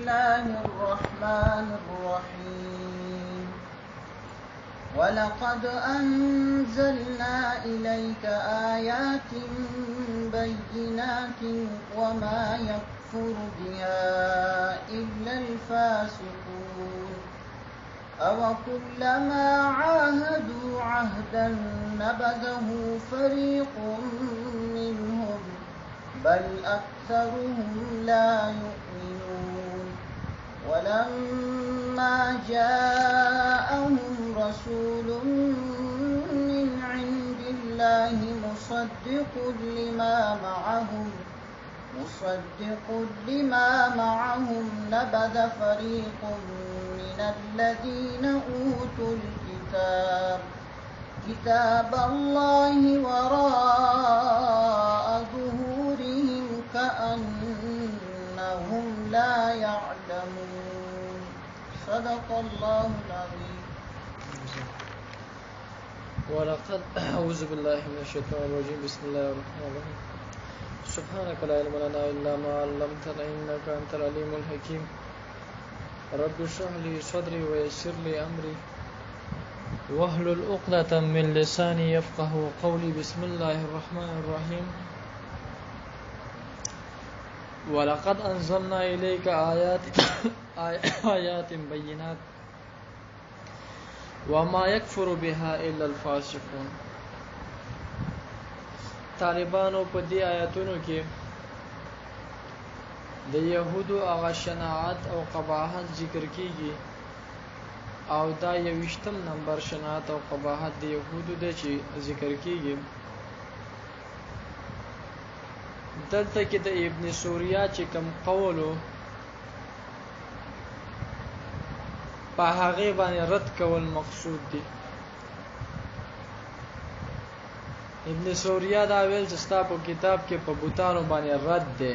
الله الرحمن الرحيم ولقد أنزلنا إليك آيات بينات وما يكفر بها إلا الفاسقون أوكلما عاهدوا عهدا نبذه فريق منهم بل أكثرهم لا يؤمنون ولما جاءهم رسول من عند الله مصدق لما معهم نبذ فريق من الذين أوتوا كتاب الله وراء ظهورهم كأنهم لا يعلمون صدق الله العظيم. ولقد أعوذ بالله من الشيطان الرجيم بسم الله الرحمن الرحيم سبحانك لا علم لنا إلا ما علمتنا إنك أنت العليم الحكيم رب اشرح لي صدري ويسر لي أمري واحلل عقدة من لساني يفقه قولي بسم الله الرحمن الرحيم ولقد أنزلنا إليك آيات بينات وما يكفر بها إلا الفاسقون. طالبانو په دې آیاتونو کې د يهودو هغه شناعت او قباحت ذکر کیږي او دا 21 نمبر شناعت او قباحت د يهودو د چې ذکر کیږي. دلته کې د ابن سوریا چې کوم قولو په هغه باندې رد کول مقصود دي. ابن سوریا دا ویل چې ستا په کتاب کې په بوتانو باندې رد ده.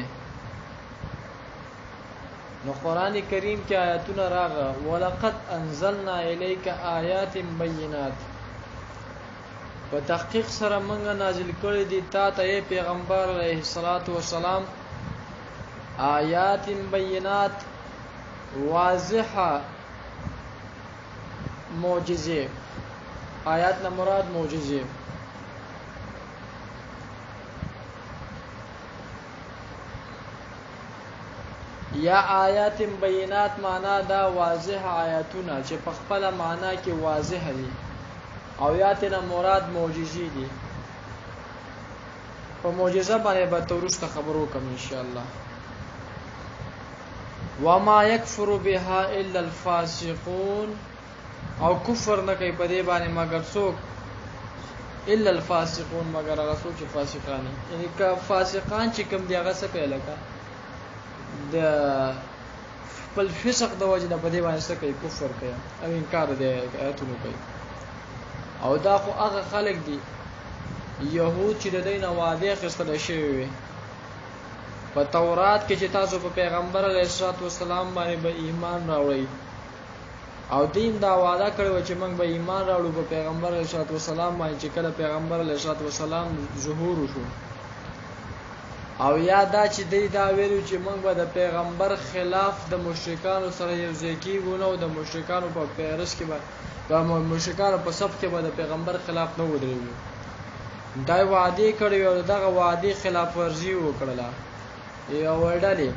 نو قران کریم کې آیاتونه راغله ولقد انزلنا الیک آیات بینات، په تحقیق سره موږ نازل کړی دي تا ته پیغمبر علیه الصلاۃ والسلام آیات بینات واضحه معجزه. آیات نه مراد معجزه. یا آیات بینات معنا دا واضح آیاتونه چې په خپل معنا کې واضح دي او آیات نه مراد معجزې دي. په معجزه باندې به تورسته خبرو کوم ان شاء الله. وما يكفر بها الا الفاسقون، او کفر نه کوي په دې باندې مگر څوک الا الفاسقون مگر هغه څوک چې فاسقان دي. یعنی که فاسقان چې کوم دی هغه څه کوي لکه د خپل فسق د وجه نه په دې باندې څه کوي کفر کوي او انکار د آیاتونو کوي. او دا خو هغه خلک دي يهود چې د دین وعده خستل شوی وي په تورات کې چې تاسو په پیغمبر علیه السلام باندې به ایمان راوړئ او دین دا وعده کړو چې موږ به ایمان راوړو په پیغمبر علیه السلام باندې چې کله پیغمبر علیه السلام ظهور وشو. او یا دا چې دا ویلو چې موږ به د پیغمبر خلاف د مشرکانو سره یو ځای کیږو نو د مشرکانو په پیرس کې به د مشرکانو په صف کې به د پیغمبر خلاف نه ودرېږو. دا وعده کړی او دغه وعده خلاف ورزي وکړه یو وړاندې.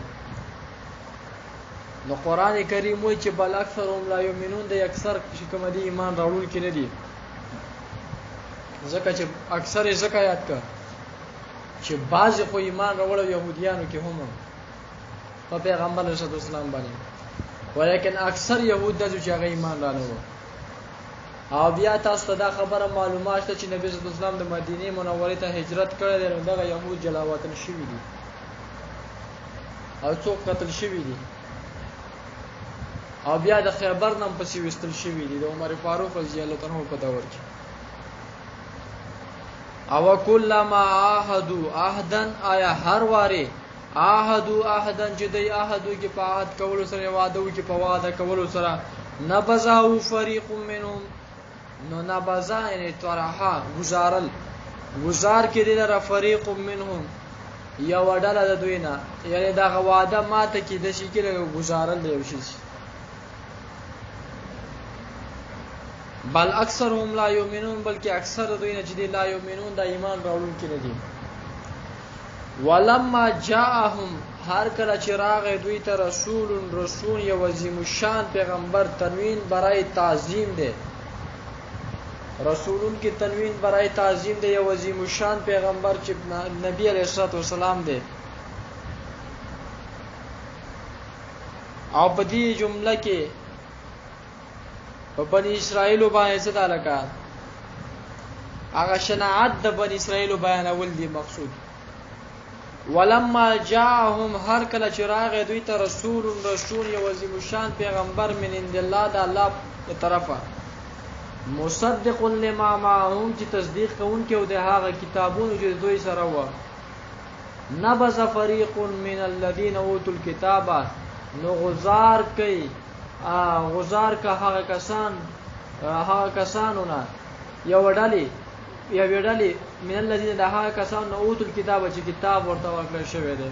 نو قران کریم وایي چې بل اکثرهم لا یؤمنون، د اکثر چې کوم دي ایمان راوړل کې نه دي. ځکه چې اکثر یې زکات کا چې بعض خو ایمان راوړل يهوديانو کې هم په پیغمبر علیه السلام باندې، ولیکن اکثر يهود د چې هغه ایمان را نه و. او بیا تاسو ته دا خبره معلومات شته چې نبی صلی الله علیه وسلم د مدینه منورې ته هجرت کړی دی، نو دغه يهود جلاوطن شوي دي او څوک قتل شوي دي او بیا د خیبر نم پسې وستل شوي دي د عمر فاروق رضی الله عنه په دور کې. او کلما عهدوا عهدا، آیا هر واره عهدوا عهدا چې دی عهدو کې په عهد کولو سره وعده کې په وعده کولو سره نبذوا فريق منهم، نو نبذا یعنی طرحا گزارل، گزار کې دی لره فریق منهم یو ډله د دوی نه یعنی دا وعده ماته کېده شي کې گزارل دی شي بل اکثرهم لا یؤمنون بلکې اکثر دوی نه چې دی لا یؤمنون دا ایمان راوړونکي نه دي ولما جاءهم هر کله چې راغی دوی ته رسول یو عظیم الشان پیغمبر تنوین برای تعظیم دی رسولون کی تنوین برای تعظیم دی یو عظیم الشان پیغمبر چې نبی علیہ الصلوۃ والسلام دی او په دې جمله کې په بنی اسرائیل باندې څه تعلق هغه شناعت د بنی اسرائیل بیانول دی مقصود ولما جاءهم هر کله چې راغی دوی ته رسول یو عظیم الشان پیغمبر من عند الله د الله طرفه مصدق لما معهم چې تصدیق کوونکی او د هغه کتابونو چې دوی سره و نبذ فريق من الذين اوتوا الكتاب نو غزار کا هغه کسانونه یو ډلې من الذين د هغه کسانو اوتوا الكتاب چې کتاب ورته ورکړل شوی دی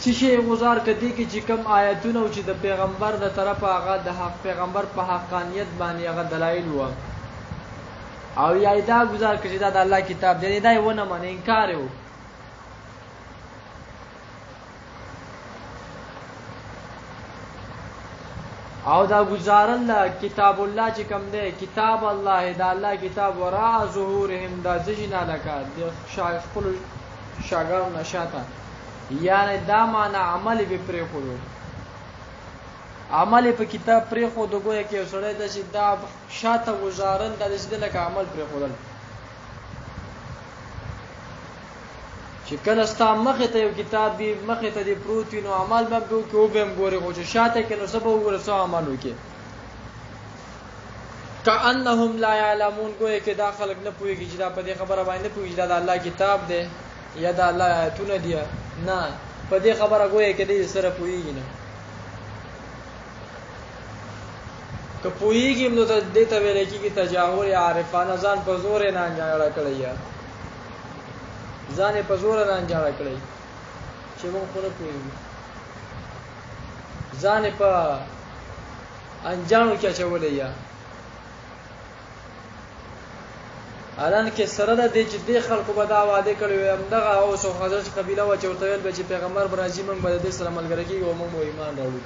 شیشه غزار کدی کی چې کوم آیاتونه چې د پیغمبر د طرفه هغه د حق پیغمبر په حقانیت باندې هغه دلایل و او یا دا گزار کړي دا د الله کتاب دی دا ونه من انکار و او دا گزارل کتاب الله چې کوم دی کتاب الله دا الله کتاب ورا ظهورهم دا ځجنا لکه د خپل شاګرد نشاته یعنی دا معنا عمل به پرې خورو عمل په کتاب پرې خو دغه کې سره د چې دا شاته گزارن د دې لکه عمل پرې خورل چې کله ستا مخه ته یو کتاب دی مخه ته دی پروت نو عمل به کې او به ګوري خو چې شاته کې نو سبا وګوره څه عمل وکي کأنهم لا يعلمون ګویا کې دا خلک نه پوهیږي چې دا په دې خبره باندې پوهیږي دا د الله کتاب دی یا دا الله آیاتونه دی نه په دې خبره ګویا کې دې سره پوهیږي نه که پوهیږي نو دې ته ویل کېږي تجاهل عارفانه ځان په زور نه انجاړه کړی یا ځان په زور نه انجاړه کړی چې موږ خو نه پوهیږو ځان په انجانو کې اچولی یا الان کې سره د دې چې د خلکو به دا وعده کړی وي همدغه اوس او خزرج قبیله و چې ورته ویل به چې پیغمبر به راځي موږ به دې سره ملګری کېږو او موږ به ایمان راوړو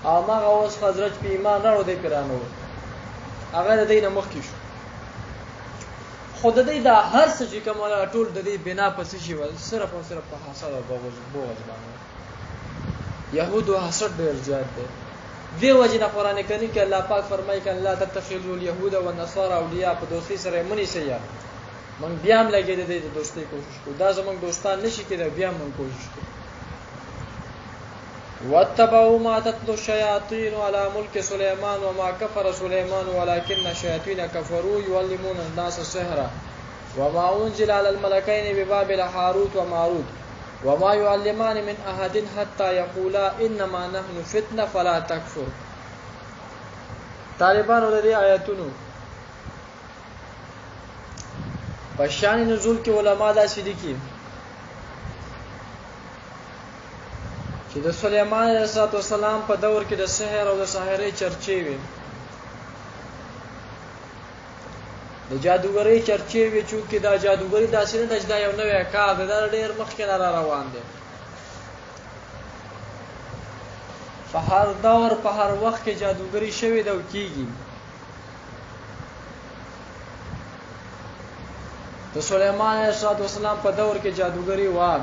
او هغه اوس خزرج په ایمان راوړو دی پیرانو هغه د دې نه مخکې شو خود دې دا هر څه چې کومه ټول د دې بنا پسې شي ول صرف او صرف په حسد او بغض باندې يهودو حسد ډېر زیات دی دی وجنه قران کریم کې الله پاک فرمایي کله لا تتخذوا اليهود والنصارى اولیاء په دوستي سره منی سي یا من بیا هم لګې د دوستي کوشش کو دا زمونږ دوستان نشي کېدای بیا هم کوشش کو واتبعوا ما تتلو الشياطين على ملك سليمان وما كفر سليمان ولكن الشياطين كفروا يعلمون الناس السحر وما أنزل على الملكين ببابل هاروت وماروت وما يعلمان من أحد حتى يقولا إنما نحن فتنة فلا تكفر طالبان ولدي آیاتونو پشان نزول کې علما دا سیدی کی چې د سليمان عليه السلام په دور کې د سحر او د ساحرې چرچې وي د جادوګرۍ چرچې وي چې دا جادوګرۍ داسې نه دا یو نوې کار دی دا ډېر مخکې را روان دی په هر دور په هر وخت کې جادوګرۍ شوې ده او کېږي د سليمان عليه السلام په دور کې جادوګرۍ وه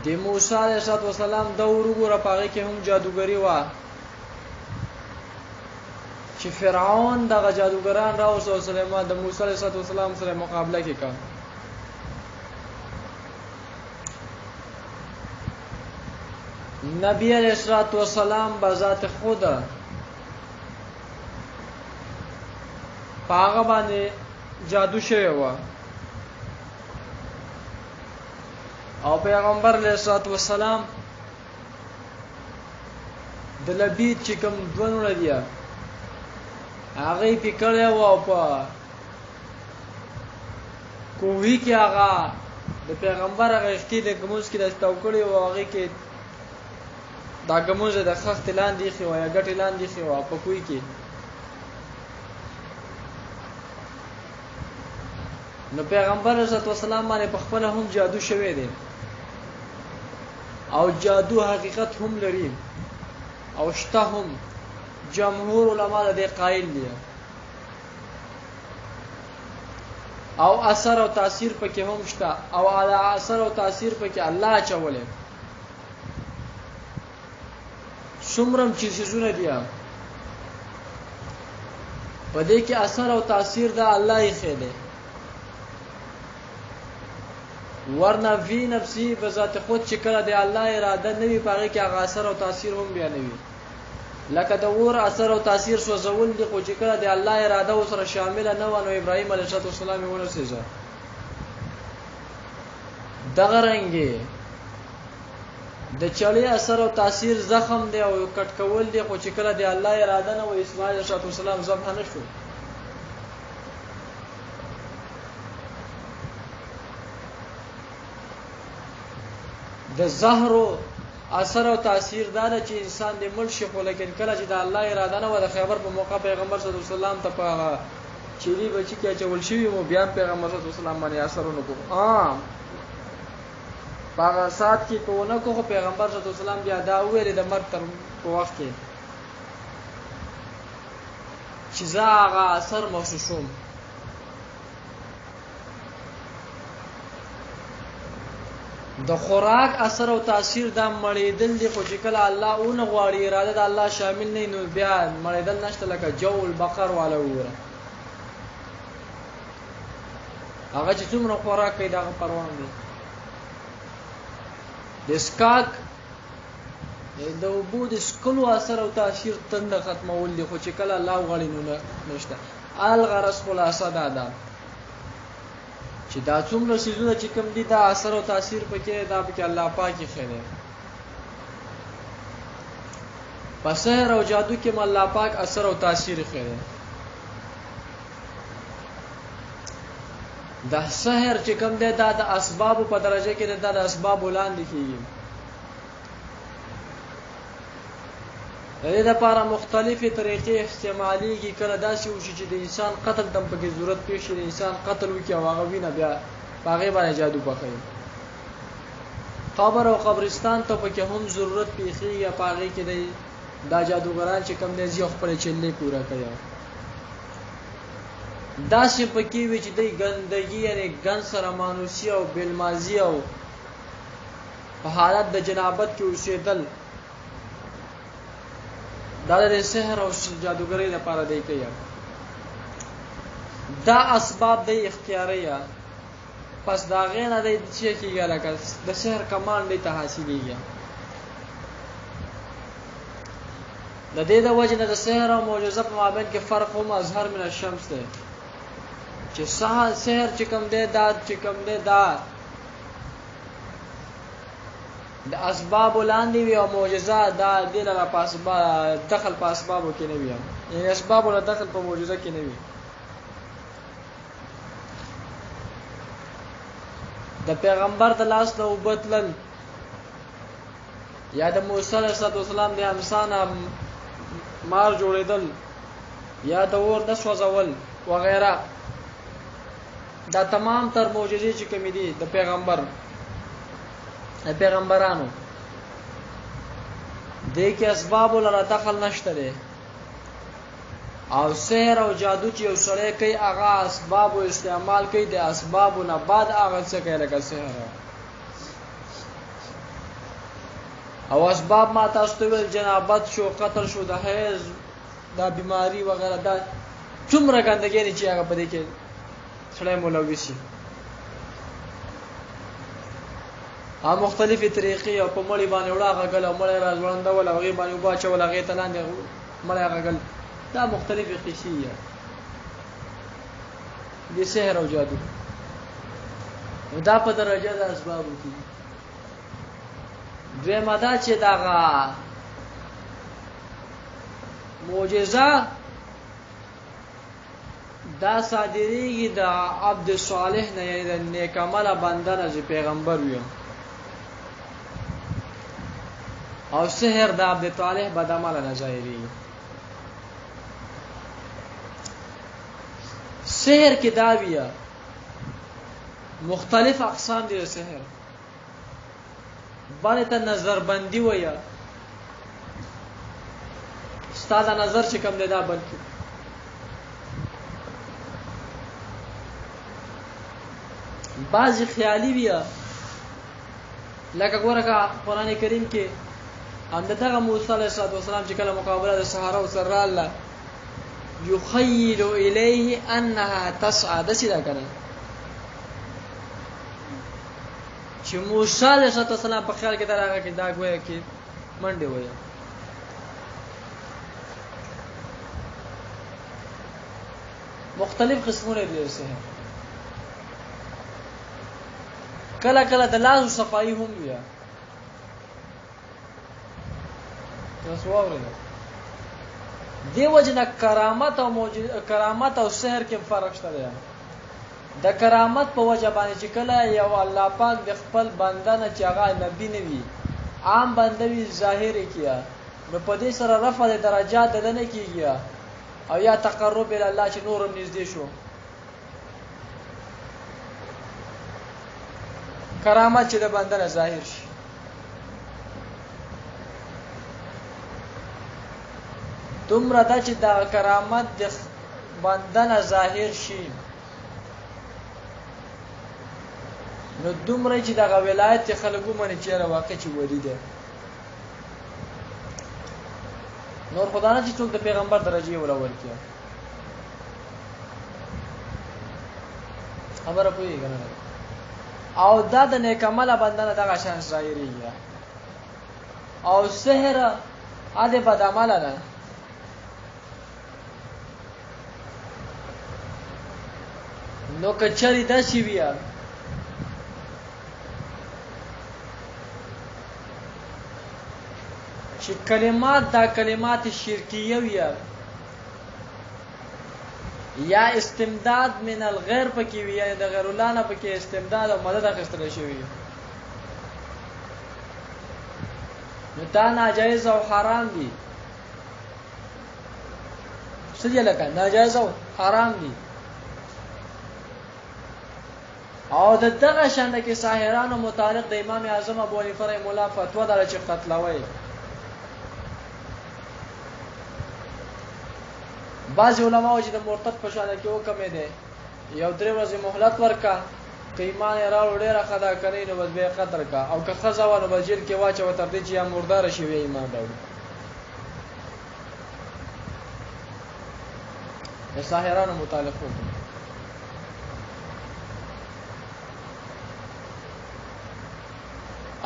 د موسی علیه السلام دور وګوره په هغې کې هم جادوګرۍ وه چې فرعون دغه جادوګران راوستل او سلیمان د موسی علیه السلام سره مقابله کې کړه نبی علیه السلام بذات خود په هغه باندې جادو شوی و او پیغمبر علیه السلام د لبید چې کوم دونونه دي هغه پی کړی و او په کوهی کې هغه د پیغمبر هغه اختی د ګموز کې دستاو کړی و هغه کې دا ګموز د خخت لاندې خو یا ګټ لاندې خو په کوی کې نو پیغمبر صلی الله علیه وسلم باندې په خپل هم جادو شوی دی او جادو حقیقت هم لري او شته هم جمهور علما د قائل دي او اثر او تاثیر پکې هم شته او علی اثر او تاثیر پکې الله چولې څومره چې سيزونه دي په دې کې اثر او تاثیر دا الله یې خېله ورنه فی نفسی بذات خود چې کړه د الله اراده نه وي پاره کې هغه اثر او تاثیر هم بیانوي لکه د ور اثر او تاثیر سو زول دي خو چې کړه د الله اراده او سره شامل نه و نو ابراهیم علیه السلام یې ونسېږه دغه رنګي د چړې اثر او تاثیر زخم دی او کټ کول دی خو چې کړه د الله اراده نه و اسماعیل علیه السلام ذبح نشو د زهر اثر او تاثیر دا چې انسان د مړ شي خو لیکن کله چې د الله اراده نه و د خیبر په موقع پیغمبر صلی الله علیه وسلم ته په چيري بچی کې چول شي مو بیان پیغمبر صلی الله علیه وسلم باندې اثرونه کو هغه سات کې په ونه کو پیغمبر صلی الله علیه وسلم بیا دا ویل د مرګ تر په وخت کې چې زاغه اثر محسوسوم د خوراک اثر او تاثیر دا مړیدل دي خو چې کله الله اون غواړي اراده د الله شامل نه نو بیا مړیدل نشته لکه جو البقر والا وره هغه چې څومره خوراک کوي دا پروان دي د سکاک د وبود سکلو اثر او تاثیر تند ختمول دي خو چې کله الله غواړي نو نشته الغرض خلاصه ده چې دا څومره سيزونه چې کوم دي دا اثر او تاثیر پکې دا پکې الله پاکي خیره په سحر او جادو کې م الله پاک اثر او تاثیر خیره دا سحر چې کوم دی دا د اسباب په درجه کې دا د اسباب ولاندې کیږي د دې لپاره مختلفې طریقې استعمالي کی کله داسې وشي چې د انسان قتل دم پکې ضرورت پیښ شي د انسان قتل وکي او هغه وینه بیا هغه باندې جادو پخوي قبر او قبرستان ته پکې هم ضرورت پیښیږي هغه کې دا جادوګران چې کم دي زیخ خپل چلې پورا کوي داسې پکې وي چې د ګندګي یعنی ګن سره مانوسی او بلمازی او په حالت د جنابت کې اوسېدل دا د سحر او جادوګری لپاره دی کوي دا اسباب د اختیاریه پس دا غینه د چې کیږي لکه د سحر کمال دی ته حاصلېږي د دې د وجه نه د سحر او معجزه په مابین کې فرق هم اظهر من الشمس دی چې سحر چې کوم دی دا چې کوم دی دا د اسباب لاندې وي او معجزه دا د لاره پاسبا دخل په اسبابو کې نه وي یعنی اسباب له دخل په معجزه کې نه وي د پیغمبر د لاس نه وبتلل یا د موسی علیه السلام د امسانه مار جوړېدل یا د اور د سوځول وغیرہ دا تمام تر معجزې چې کوم دي د پیغمبرانو دې کې اسباب لره دخل نشته دي او سحر او جادو چې یو سره کوي هغه اسباب او استعمال کوي د اسباب نه بعد هغه څه کوي لکه سحر او اسباب ما تاسو ته جنابت شو قتل شو د حیض دا بیماری وغیرہ دا څومره ګندګي چې هغه په دې کې سړی مولوي شي مختلفې طریقې او په مړی باندې وړاغه غل او مړی راځوند ول او غي باندې وباچو ول غي تلاندې مړی غل دا مختلفې قصې دي سحر او جادو دا په درجه د اسبابو کې دوی ماده چې داغه معجزه دا صادریږي د عبد صالح نه، یعنی د نیک عمله بنده نه چې پیغمبر وي، او سحر د عبد طالح بد عمله نه ظاهریږي. سحر کې دا ویه مختلف اقسام دي د سحر. باندې ته نظر بندي ویا، ستاسو نظر چې کوم دی دا بند کړي. بعضی خیالي ویا، لکه ګوره قرآن کریم کې هم دغه موسی علیه السلام چې کله مقابله د صحراو سره راغله، یخیل الیه انها تسعى، داسې دا کنه چې موسی علیه السلام په خیال کې دراغه کې دا ګویا کې منډه وایي. مختلف قسمونه دي سحر. کله کله د لاس صفائی هم وي. تاسو واورئ دی وجنه کرامت او سحر کې فرق شته. د کرامت په وجه باندې چې کله یو الله پاک د خپل بنده نه چې هغه نبی نه وي، عام بنده وي، ظاهر کیا، نو په دې سره رفع د درجات دنه کیږي او یا تقرب ال الله چې نورم نږدې شو. کرامت چې د بنده نه ظاهر شي. دومره دا چې دا کرامت د بنده نه ظاهر شي، نو دومره چې دغه ولایت خلکو منې چیرې واقع چې ولی ده. نور خدا نه چې څوک د پیغمبر درجه ولول کیه. خبره پوهیږي کنه. او دا د نیک عمله بندنه دغه شان ظاهریږي. او سحر اده بد عمله نه. نو کچری دا شی بیا چې کلمات دا کلمات شرکیه وي یا استمداد من الغیر پکې وي، یا د غیر الله نه پکې استمداد او مدد اخیستل شوی، نو دا ناجایز او حرام دي. څه دي لکه ناجایز او حرام دي. او د دغه شان کې ساحرانو متعلق د امام اعظم ابو حنیفه رحمه الله فتوا دره چې قتلوي. بعض علماء چې د مرتد په شان کې وکمې دي، یو درې ورځې مهلت ورکا، که ایمان یې راوړ ډېره خدا کوي نو بس به قدر کا، او که ښځه وه نو بس جیل کې واچوه تر دې چې یا مرداره شي یا ایمان راوړي. د ساحرانو متعلق وکړي.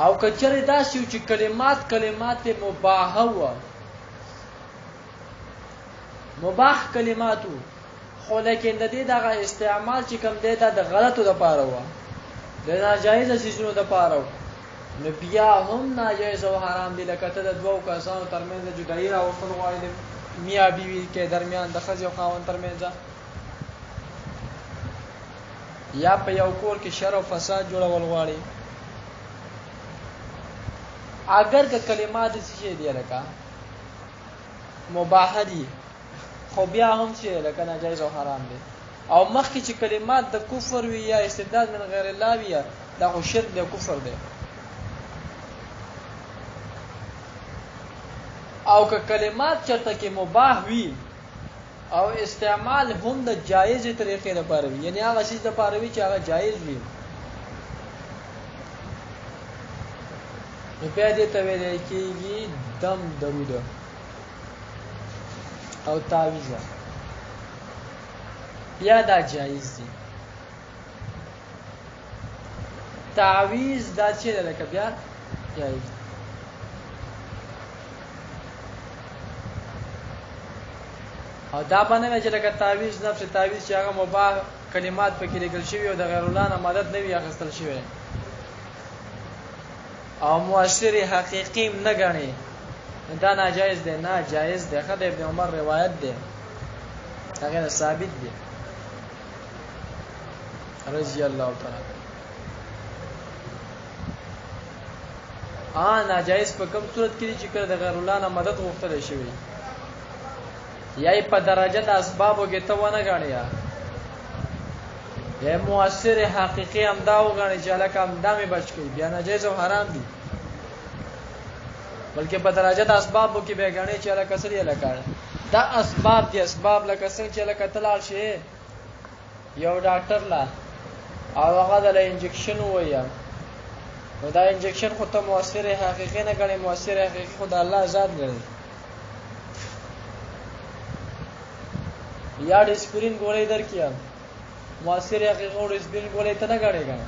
او کچره داسې چې کلمات مباحه وه، مباح کلماتو، خو لیکن د دې دغه استعمال چې کوم دی دا د غلطو دپاره وه، د ناجایزه څیزونو دپاره وه، نو بیا هم ناجایز او حرام دي. لکه ته د دوو کسانو ترمنځ جدایي راوستل غواړې، د میاں بیوي کې درمیان د ښځې او خاوند ترمنځ، یا په یو کور کې شر او فساد جوړول غواړي، اگر که کلمات څه شي دی لکه مباح دي، خو بیا هم چې لکه ناجایز او حرام دي. او مخکې چې کلمات د کفر وي یا استبداد من غیر الله وي، دا خو شرک دی، کفر دی. او که کلمات چرته کې مباح وي او استعمال هم د جایز طریقې لپاره وي، یعنی هغه چیز لپاره وي چې هغه جایز وي، نو بیا دې ته ویل کېږي دم دروده او تعویذ. بیا دا جایز دي. تعویذ دا چې لکه بیا جایز دي. او دا باندې چې لکه تعویذ نفس تعویذ چې هغه مباح کلمات پکې لګل شوی او د غیر الله نه مدد نه وي اخیستل شوی او مؤثر حقیقی نه غني، دا ناجایز دی. نه جایز دی. خدای ابن عمر روایت دی، هغه ثابت دی. رضی الله تعالی ناجایز په کوم صورت کې چې کړه د غیر الله نه مدد غوښتل شي یا په درجه د اسبابو کې ته ونه غاڼیا یا مؤثر حقيقي هم دا وغاڼي چې لکه هم دامه بچ کی بیا ناجایز او حرام دي بلکې په درجه د اسبابو کې به غاڼي چې لکه سړي لکه دا اسباب دي اسباب لکه څنګه چې لکه تلال شي یو ډاکټر لا او هغه د انجکشن ویا نو دا انجکشن خو ته مؤثر حقيقي نه غني مؤثر حقيقي خو د الله ذات غني یا ډیسپرین ګولې درکیا مؤثر حقيقي او ډیسپرین ګولې ته نه غړېږي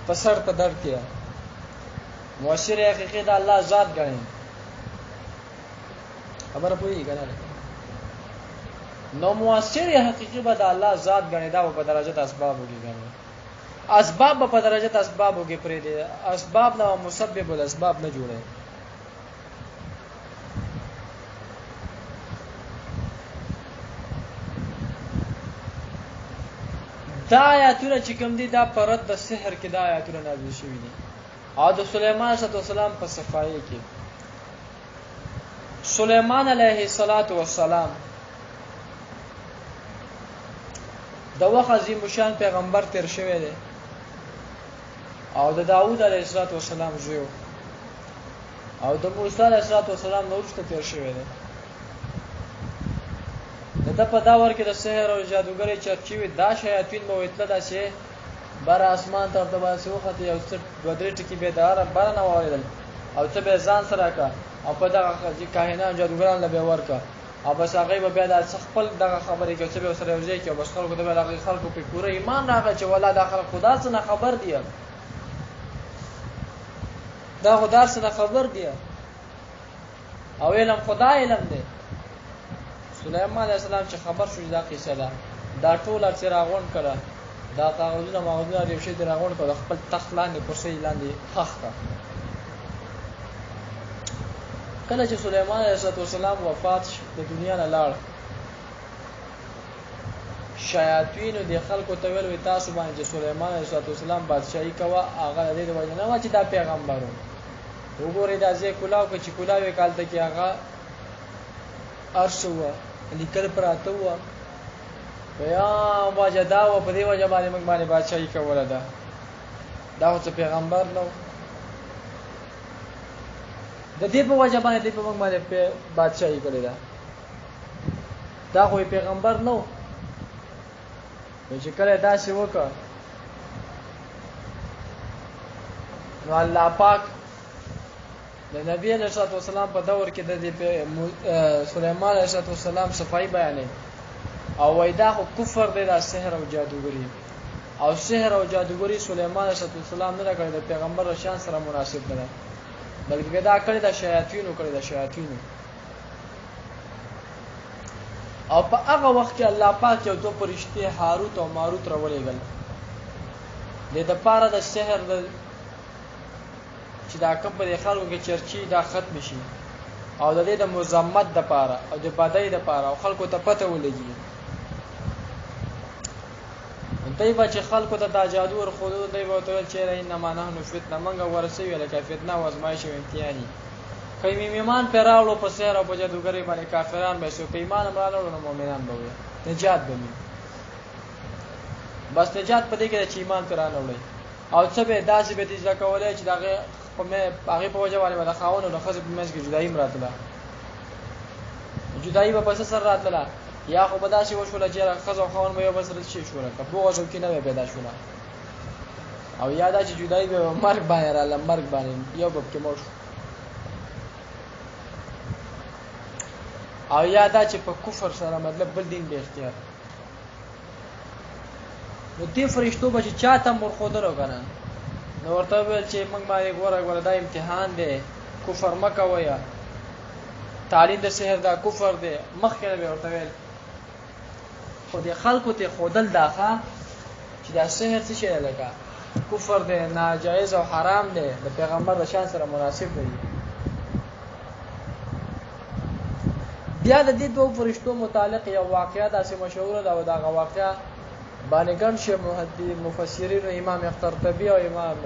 په سر ته درد کیا مؤثر حقيقي د الله ذات غني خبره پوری کنه نو مؤثر حقيقي به د الله ذات غني دا په درجه د اسبابو کې غني اسباب په درجه د اسبابو کې پرې دي اسباب نه مسبب الاسباب نه جوړي دا آیاتونه چې کوم دي دا پرد د سحر کې دا آیاتونه نازل شوي دي او د سليمان عليه السلام په صفایي کې سليمان عليه السلام د وخت عظیم شان پیغمبر تیر شوی دی او د داوود علیه السلام زوی او د موسی علیه السلام نو ورسته تیر شوی دی د په دا ور کې د سحر او جادوګری چرچی وي دا شیاطین مو اتله دا چې بر اسمان ته د باسي وخت یو څه ودرې ټکی به دار بار نه وایدل او ته به ځان سره کا او په دغه چې کاهنان جادوګران له به ورکا او بس هغه به بیا د خپل دغه خبرې کې چې به سره ورځي کې بس خلکو ته به هغه خلکو په پوره ایمان راغی چې ولا داخله خدا څخه خبر دی دا خدا څخه خبر دی او علم خدا علم دی سليمان عليه السلام چې خبر شو دا قصه ده دا ټول ارڅراغون کړه دا کاغذونه ماغذونه یو شی دراغون کړه خپل تخت لاندې کرسي لاندې خخته کله چې سليمان عليه السلام وفات د دنیا نه لاړ شیاطین د خلکو ته ویل تاسو باندې چې سليمان عليه السلام بادشاہي کوه هغه د دې وجه نه و چې دا پیغمبرو وګورئ دا ځکه کلاو چې کلاوي کالته کې هغه ارشوا لیکل پراته و یا وجدا و په دې وجه باندې موږ باندې بادشاہي کوله دا هڅه پیغمبر نو د دې په وجه باندې په موږ باندې بادشاہي کړی دا خو پیغمبر نو چې کله دا څه وکړ نو الله پاک د نبی علیہ السلام په دور کې د سليمان علیہ السلام صفائی بیانې او وایدا خو کفر دی د سحر او جادوګری او سحر او جادوګری سليمان علیہ السلام نه کړی د پیغمبر شان سره مناسب نه بلکې دا کړی د شیاطینو کړی د شیاطینو او په هغه وخت کې الله پاک یو دوه فرشتي هاروت او ماروت راولېګل د پاره د سحر چې دا کوم په خلکو کې چرچی دا ختم شي او د دې د مزمت د پاره او د بدای د پاره او خلکو ته پته ولګي دوی به چې خلکو ته دا جادو ور خودو دوی به ته چې انما نحنو فتنه منګه ورسوي لکه فتنه او ازمایش او امتحاني کای میمان پیراولو په سحر او په جادوګری باندې کافران به شو په ایمان امرانو نو مؤمنان به وي نجات به بس نجات په دې کې چې ایمان پیرانه وړي او څه به داسې به دې ځکه ولای چې دغه په هغه په وجه باندې د خاون او خزې په منځ کې جدایي مراتله جدایي په پس سره راتله یا خو بداسي وشول چې خزې او خاون به یو بس رد شي شوره کبو غوښو کې نه پیدا شوله او یاد چې جدایي به مرګ باندې رااله مرګ باندې یو باب کې مو او یاد چې په کفر سره مطلب بل دین به اختیار نو دې فرشتو به چې چاته مرخوده راغنه نو ورته ویل چې موږ باندې ګوره دا امتحان دی کفر مکه ویا تعلیم د سحر دا کفر دی مخکې به ورته ویل خو دې خلکو ته خودل داخه چې دا سحر څه شی لګا کفر دی ناجایز او حرام دی د پیغمبر د شان سره مناسب دی بیا د دې دوه فرشتو متعلق یو واقعیا داسې مشهور ده او دا واقعیا باندې ګڼ شي مفسرین امام قرطبي او امام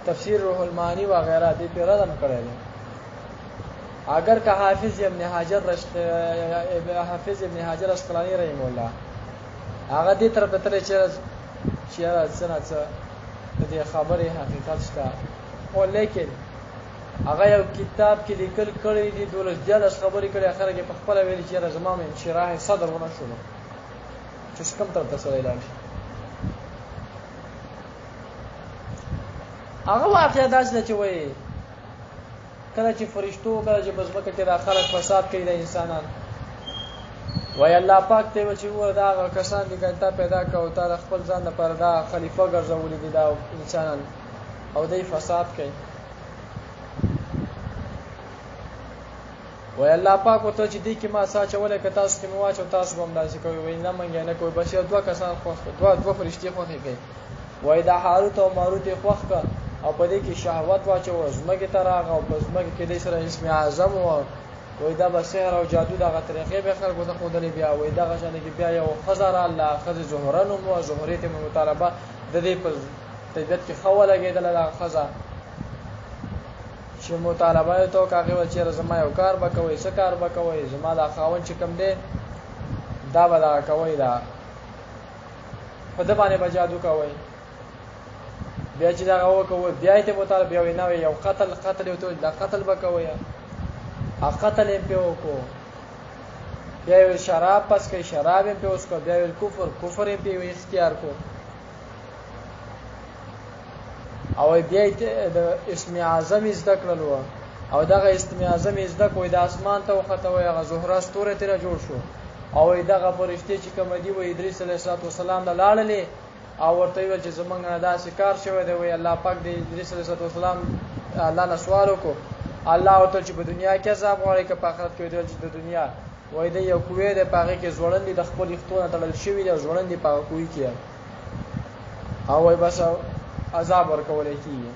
تفسیر روح المعانی وغیرہ دې په رد کړی دي. اگر که حافظ ابن حجر اسقلانی رحم الله هغه دې تر په تر چې څنګه دې خبره حقیقت شته، او لیکن هغه یو کتاب کې لیکل کړی دي دولس جلس خبرې کړي، اخر کې په خپل ویل چې زمام انشراح صدر ونه شو چې کوم تر تاسو اعلان شي. هغه واقعیا داسې چې وایي کله چې فرشتو کله چې بزمکه کې دا خلک فساد کوي د انسانان، وای الله پاک ته و چې و دا کسان دي کله پیدا کاو تا خپل ځان لپاره دا خلیفہ ګرځولې دي دا انسانان او دای فساد کوي. وای الله پاک وته چې دې کې ما ساچولې ک تاسو کې مواچو تاسو هم داسې کوي، وای نه منګه نه کوي، بس یو دوه کسان خوښ دوه فرشتي خوښ کوي. وای دا هاروت او ماروت خوښ کا او په دې کې شهوت واچو زمګه تراغه او په زمګه کې دې سره اسم اعظم او وای دا به سحر او جادو دغه طریقې به خلکو ته خودلې بیا وای دا غشنه کې بیا یو خزر الله خز زهرن او زهریت مطالبه د دې په طبیعت کې خو لګیدل دا خزا چې مطالبه ته کاغه چې زما یو کار وکوي څه کار وکوي زما دا خاون چې کم دی دا به دا کوي دا په د باندې بجادو کوي بیا چې دا وکوي بیا ته مطالبه یو نه یو قتل یو ته دا قتل وکوي قتل یې په وکړو بیا یو شراب پس کې شراب یې په اوس کو بیا یو کفر یې په اختیار کو او بیا د اسم اعظم زده کړلو او دغه اسم اعظم زده کوی د اسمان ته وخته وي هغه زهره ستوره تیرا جوړ شو او دغه فرشتي چې کوم دی و ادریس علیه السلام د لاړلې او ورته ویل چې زمونږ نه دا شکار شوی دی وی الله پاک د ادریس علیه السلام الله نه سوال وکړو الله ورته چې په دنیا کې عذاب غواړي که په آخرت کې دی چې د دنیا وای د یو کوی د پاغه کې زوړندې د خپل اختونه تړل شوی دی زوړندې پاغه کوی کې او وای بس عذاب ورکول کیږي.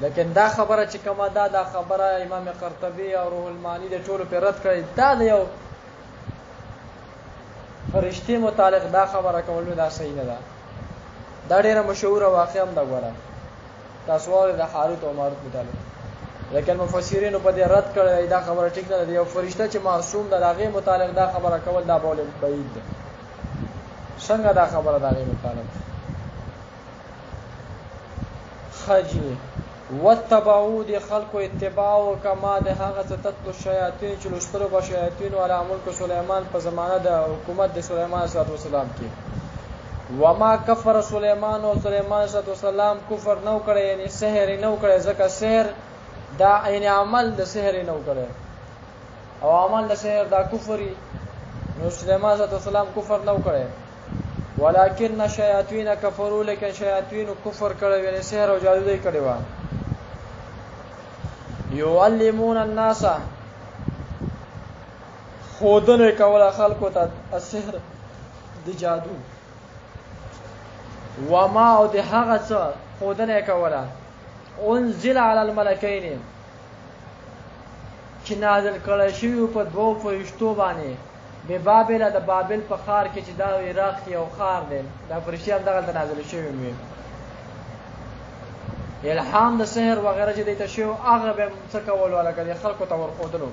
لیکن دا خبره چې کومه دا خبره امام قرطبي او روح المعانی د ټولو په رد کړي دا د یو فرشتي متعلق دا خبره کول دا صحیح نه ده. دا ډیره مشهور واقعه هم دا غواړه تاسو ول د هاروت او ماروت متعلق، لیکن مفسرین په دې رد کړي دا خبره ټیک نه ده. یو فرشته چې معصوم ده هغه متعلق دا خبره کول دا بول بعید ده. څنګه دا خبره دا غي متعلق خجی وتبعو دی خلق اتباع کما د هغه تطلو شیاطین چې لسترو با شیاطین او ملک سليمان په زمانه د حکومت د سليمان صلی الله علیه وسلم کې وما کفر سليمان او سليمان صلی الله علیه وسلم کفر نو کړي یعنی سحر نو کړي ځکه سحر دا یعنی عمل د سحر نو کړي او عمل د سحر دا کفر نو سليمان صلی الله علیه وسلم کفر نو کړي ولكن الشياطين كفروا لكن شياطين كفر کړي یعنی سحر او جادو دی کړي وا يعلمون الناس خودنه کوله خلکو ته السحر د جادو وما او د هغه څه خودنه کوله انزل على الملكين چې نازل کړي شوی په دوه فرشتو باندې به بابل د بابل په خار کې چې دا عراق یو خار دی دا فرشتي هم دغه نازل شوی وي الهام د سحر وغیرہ چې دیته شو هغه به څه کول ولا کړي خلکو ته ورخودلو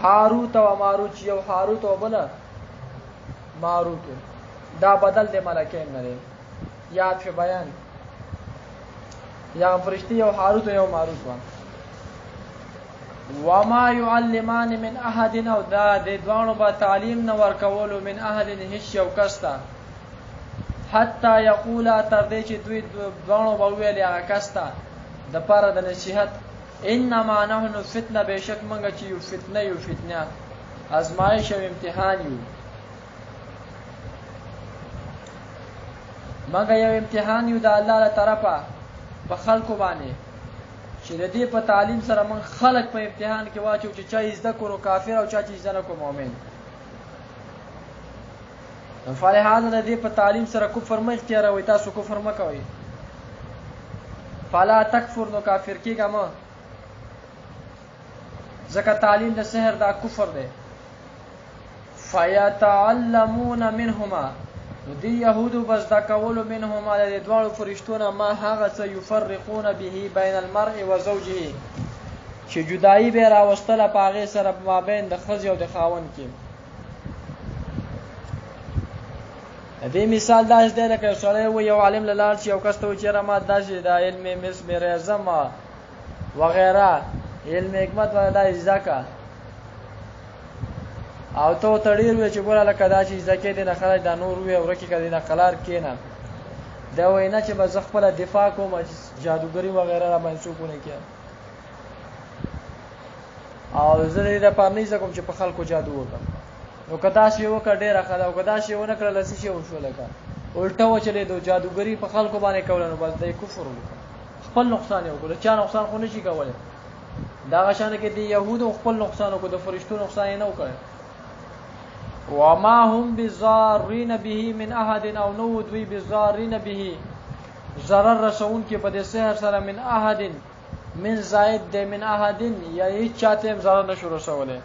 هاروت او ماروت یو هاروت او بل ماروت دا بدل د ملکین نه یاد په بیان یا فرشتي یو هاروت او ماروت وما يعلمان من احد او دا د دوانو با تعلیم نه ورکولو من احد هیڅ یو کستا حتی یقولا تر دې چې دوی دوانو به ویلې هغه کستا د پاره د نصیحت انما نحن فتنه بشک منګه چې یو فتنه ازمایش او امتحان یو منګه یو امتحان یو د الله تعالی طرفه په خلکو باندې چې د دې په تعلیم سره من خلق په امتحان کې واچو چې چا زده کړو کافر او چا چې زده نه کو مؤمن فلهذا د دې په تعلیم سره کفر مې اختیار وي تاسو کفر مکوئ فلا تکفر نو کافر کېږه مه ځکه تعلیم د سحر دا کفر دی فیتعلمون منهما دی یهودو بس دا کولو منهما د دواړو فرشتونه ما هغه څه یفرقون به بین المرء و زوجه چې جدایي به راوستله په هغې سره په مابین د ښځې او د خاوند کې. د دې مثال داسې دی لکه یو سړی و یو عالم له لاړ شي یو کس ته وایي چېره ما داسې د علم مس ریاضم وغیره علم حکمت دا زده که او ته ورته ډېر ووایې چې ګوره لکه دا چې زده کې دی نه خلک دا نور ووایې ورکې که دی نه قلار کښېنه دی وایي نه چې به زه خپله دفاع کوم چې جادوګري وغیره را باندې څوک ونه کړي او زه د دې دپاره نه زده کوم چې په خلکو جادو وکړم. نو که داسې وکړه ډېره ښه ده او که داسې ونه کړله څه شی وشو لکه الټه وچلېدو جادوګري په خلکو باندې کوله نو بس دی کفر وکړه خپل نقصان یې وکړو چا نقصان خو نه شي کولی دغه شانې کې د یهودو خپل نقصان وکړو د فرشتو نقصان یې نه وکړی. وما هم بضارین به من احد او نو دوی بضارین به ضرر رسون کې په دې سحر سره من احد من زائد دی من احد یا هیڅ چاته هم ضرر نشو رسولی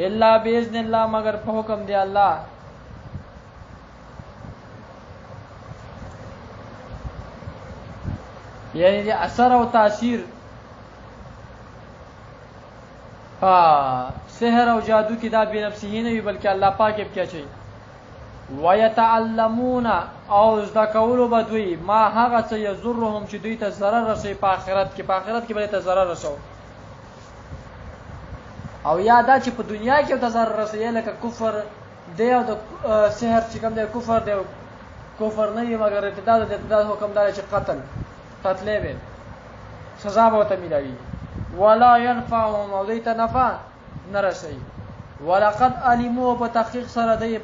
الا باذن الله مگر په حکم دی الله. یعنی د اثر او تاثیر سحر او جادو کې دا بے نفسي نه وي بلکې الله پاک یې کیا چي. ويتعلمون او زده کولو به دوی ما هغه څه یضرهم چې دوی ته ضرر رسوي په آخرت کې به ته ضرر رسو او یا دا چې په دنیا کې ته ضرر رسوي لکه کفر دی او د سحر چې کوم دی کفر دی کفر نه وي مګر ارتداد د ارتداد حکم دا چې قتلې به سزا به ورته میلاوي ولا ينفعهم او دوی ته نفع نه رسوي. ولقد علموا په تحقیق سره دی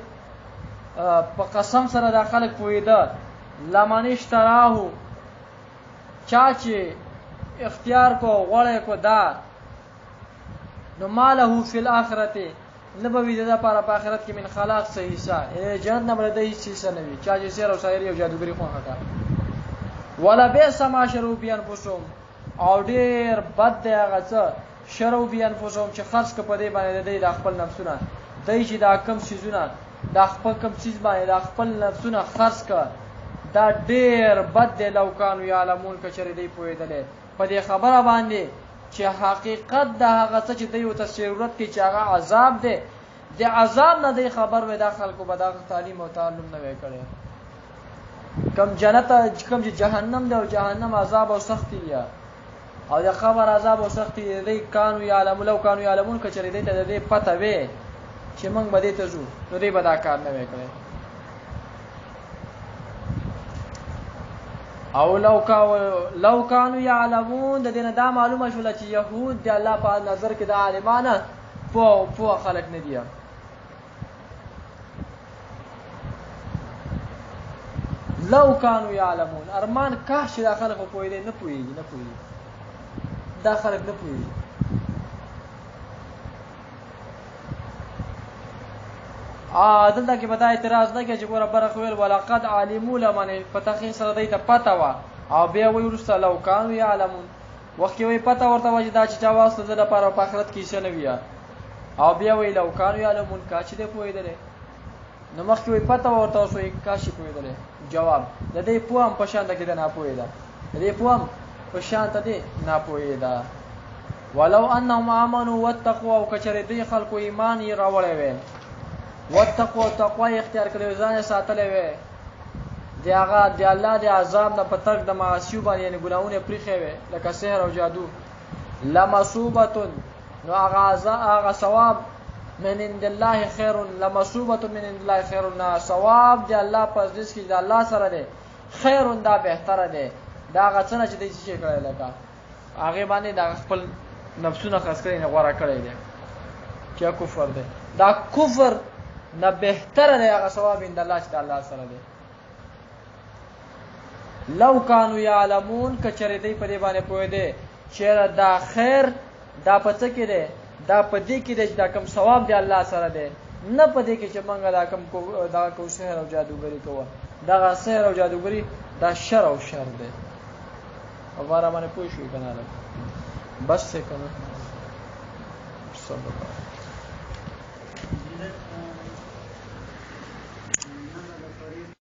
په قسم سره دا خلک پوهېده لمن اشتراه چا چې اختیار کو غوړی کو دا نو ماله فی الاخرته نه به وي د ده لپاره په آخرت کې من خلاق څه حصه جنت نه به د ده هېڅ حصه نه وي چا چې سحر او شاعري او جادوګري خوښه کړه. ولبئس ما شروا به انفسهم او ډېر بد دی هغه څه شروا به انفسهم چې خرڅ کړه په دې باندې د دوی د خپل نفسونه دوی چې دا کم څیزونه دا خپل کم څیز باندې دا خپل نفسونه خرڅ کړه دا ډېر بد دی. لو کانوا یعلمون که چېرې دوی پوهېدلی په دې خبره باندې چې حقیقت د هغه څه چې دوی ورته ضرورت کوي چې هغه عذاب دی د عذاب نه دوی خبر وی دا خلکو به دغه تعلیم او تعلم نه وی کړی کم جنت کم چې جهنم دی او جهنم عذاب او سختی دی او د خبر عذاب او سختی دی کانوا یعلمون لو کانوا یعلمون که چېرې دوی ته د دې پته وی چې موږ به دې ته ځو نو دوی به دا کار نه وی کړی. او لو کانوا یعلمون د دې نه دا معلومه شوله چې یهود د الله په نظر کې د عالمانه پوه خلک نه دي. لو کانوا یعلمون ارمان کاش چې دا خلک خو پوهېدی نه پوهېږي دا خلک نه پوهېږي. دلته کې به دا اعتراض نه کوي چې ګوره برخ ویل ولقد علموا لمن په تحقیق سره دوی ته پته وه او بیا وایي وروسته لو کانوا یعلمون وخت کې وایي پته ورته وه چې دا چې چا واستو د لپاره په آخرت کې څه نه وي او بیا وایي لو کانوا یعلمون کاش چې دی پوهېدلی نو مخکې وایي پته ورته اوس وایي کاش چې پوهېدلی. جواب د دې پوه هم په شان ته کې د ناپوهې ده د دې پوه هم په شان ته دی ناپوهې ده. ولو انهم آمنوا واتقوا او که چېرې دوی خلکو ایمان یې راوړی وی واتقوا تقوا اختیار کړی ځان یې ساتلی وی د هغه د الله د عذاب نه په ترک د معاصیو باندې یعنې ګناهونه یې پرېښی وی لکه سحر او جادو لمصوبة نو هغه ثواب من عند الله خیر لمصوبة من عند الله خیر نه ثواب د الله په رزق کې د الله سره دی خیر دا بهتره دی دا هغه څه نه چې دی څه شی کړی لکه هغې باندې د خپل نفسونه خرڅ کړی نه غوره کړی دی چې کفر دی دا کفر نه بهتره دی هغه ثواب عند الله چې د الله سره دی. لو کانوا یعلمون که چېرې دوی په دې باندې پوهېدی چېرې دا خیر دا په څه کې دی دا په دې کې دی چې دا کوم ثواب دی الله سره دی نه په دې کې چې موږ دا کوم سحر او جادوګري کوو دغه سحر او جادوګري دا شر او شر دی. او باره باندې پوه شوي که نه بس دی که نه صدق